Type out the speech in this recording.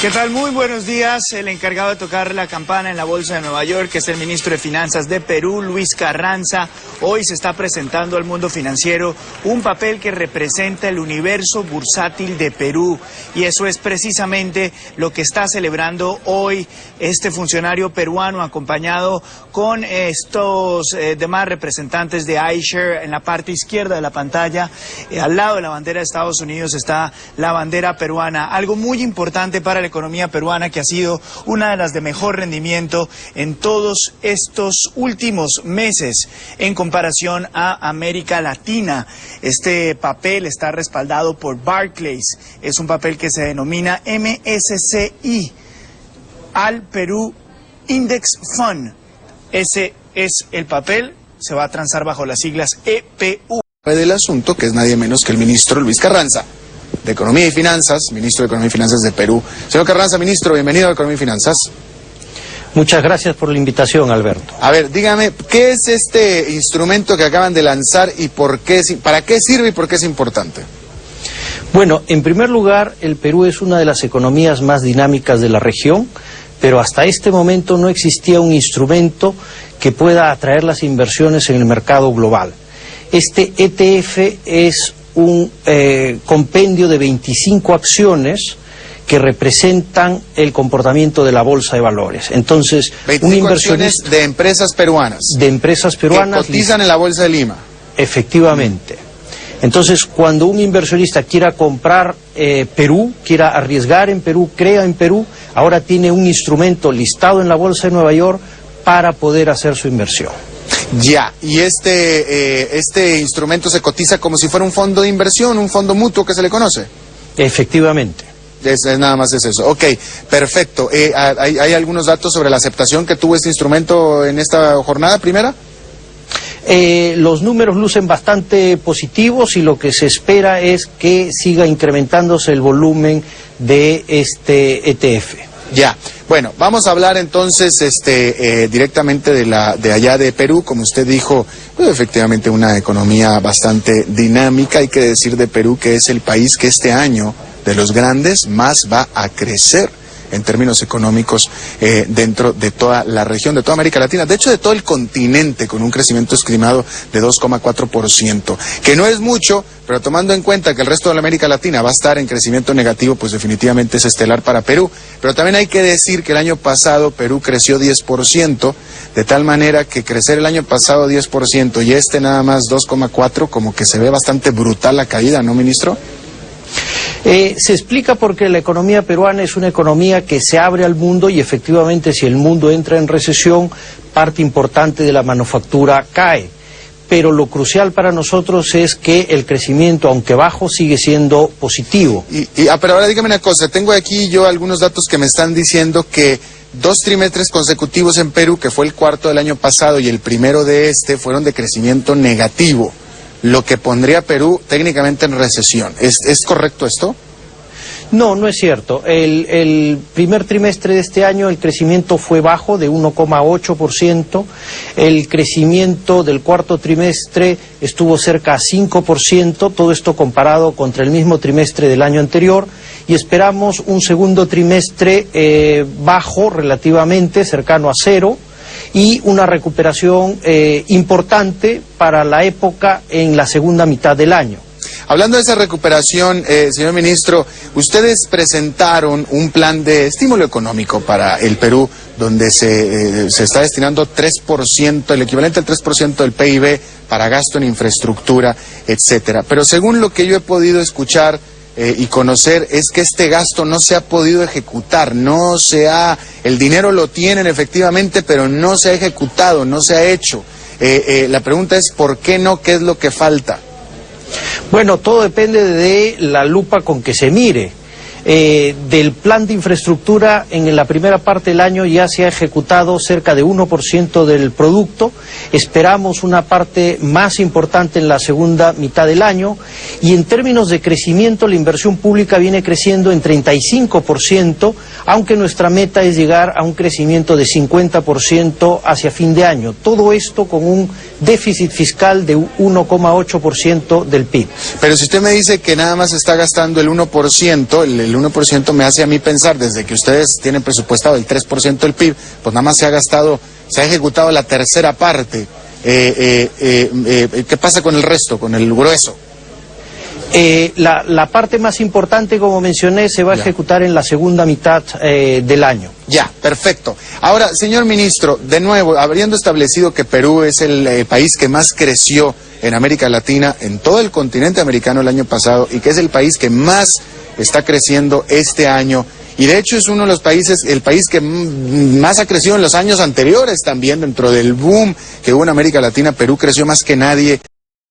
¿Qué tal? Muy buenos días. El encargado de tocar la campana en la Bolsa de Nueva York, que es el ministro de Finanzas de Perú, Luis Carranza, hoy se está presentando al mundo financiero un papel que representa el universo bursátil de Perú. Y eso es precisamente lo que está celebrando hoy este funcionario peruano, acompañado con estos demás representantes de iShares. En la parte izquierda de la pantalla, al lado de la bandera de Estados Unidos, está la bandera peruana. Algo muy importante para la economía peruana, que ha sido una de las de mejor rendimiento en todos estos últimos meses en comparación a América Latina. Este papel está respaldado por Barclays. Es un papel que se denomina MSCI, Al Perú Index Fund. Ese es el papel, se va a transar bajo las siglas EPU. Del asunto, que es nadie menos que el ministro Luis Carranza, de Economía y Finanzas, ministro de Economía y Finanzas de Perú. Señor Carranza, ministro, bienvenido a Economía y Finanzas. Muchas gracias por la invitación, Alberto. A ver, dígame, ¿qué es este instrumento que acaban de lanzar y para qué sirve y por qué es importante? Bueno, en primer lugar, el Perú es una de las economías más dinámicas de la región, pero hasta este momento no existía un instrumento que pueda atraer las inversiones en el mercado global. Este ETF es un compendio de 25 acciones que representan el comportamiento de la bolsa de valores. Entonces, 25 acciones de empresas peruanas. De empresas peruanas. Que cotizan en la Bolsa de Lima. Efectivamente. Entonces, cuando un inversionista quiera comprar Perú, quiera arriesgar en Perú, crea en Perú, ahora tiene un instrumento listado en la Bolsa de Nueva York para poder hacer su inversión. Ya, y este instrumento se cotiza como si fuera un fondo de inversión, un fondo mutuo que se le conoce. Efectivamente. Nada más es eso. Ok, perfecto. ¿Hay algunos datos sobre la aceptación que tuvo este instrumento en esta jornada primera? Los números lucen bastante positivos y lo que se espera es que siga incrementándose el volumen de este ETF. Ya, bueno, vamos a hablar entonces directamente de allá de Perú. Como usted dijo, pues, efectivamente una economía bastante dinámica. Hay que decir de Perú que es el país que este año, de los grandes, más va a crecer en términos económicos dentro de toda la región, de toda América Latina, de hecho de todo el continente, con un crecimiento estimado de 2,4%, que no es mucho, pero tomando en cuenta que el resto de la América Latina va a estar en crecimiento negativo, pues definitivamente es estelar para Perú. Pero también hay que decir que el año pasado Perú creció 10%, de tal manera que crecer el año pasado 10% y nada más 2,4%, como que se ve bastante brutal la caída, ¿no, ministro? Se explica porque la economía peruana es una economía que se abre al mundo y efectivamente si el mundo entra en recesión, parte importante de la manufactura cae. Pero lo crucial para nosotros es que el crecimiento, aunque bajo, sigue siendo positivo. Pero ahora dígame una cosa, tengo aquí yo algunos datos que me están diciendo que 2 trimestres consecutivos en Perú, que fue el cuarto del año pasado y el primero de fueron de crecimiento negativo, lo que pondría a Perú técnicamente en recesión. ¿Es correcto esto? No, no es cierto. El primer trimestre de este año el crecimiento fue bajo, de 1,8%. El crecimiento del cuarto trimestre estuvo cerca a 5%, todo esto comparado contra el mismo trimestre del año anterior. Y esperamos un segundo trimestre bajo relativamente, cercano a 0%. Y una recuperación importante para la época en la segunda mitad del año. Hablando de esa recuperación, señor ministro, ustedes presentaron un plan de estímulo económico para el Perú, donde se está destinando 3%, el equivalente al 3% del PIB para gasto en infraestructura, etcétera. Pero según lo que yo he podido escuchar y conocer, es que este gasto no se ha podido ejecutar, el dinero lo tienen efectivamente, pero no se ha ejecutado, no se ha hecho. La pregunta es, ¿por qué no? ¿Qué es lo que falta? Bueno, todo depende de la lupa con que se mire. Del plan de infraestructura en la primera parte del año ya se ha ejecutado cerca de 1% del producto. Esperamos una parte más importante en la segunda mitad del año y en términos de crecimiento la inversión pública viene creciendo en 35%, aunque nuestra meta es llegar a un crecimiento de 50% hacia fin de año. Todo esto con un déficit fiscal de 1,8% del PIB. Pero si usted me dice que nada más está gastando el 1%, el el 1% me hace a mí pensar, desde que ustedes tienen presupuestado el 3% del PIB, pues nada más se ha ejecutado la tercera parte. ¿Qué pasa con el resto, con el grueso? La parte más importante, como mencioné, se va a ejecutar en la segunda mitad del año. Ya, perfecto. Ahora, señor ministro, de nuevo, habiendo establecido que Perú es el país que más creció en América Latina, en todo el continente americano el año pasado, y que es el país que más está creciendo este año, y de hecho es uno de los países, el país que más ha crecido en los años anteriores también, dentro del boom que hubo en América Latina, Perú creció más que nadie.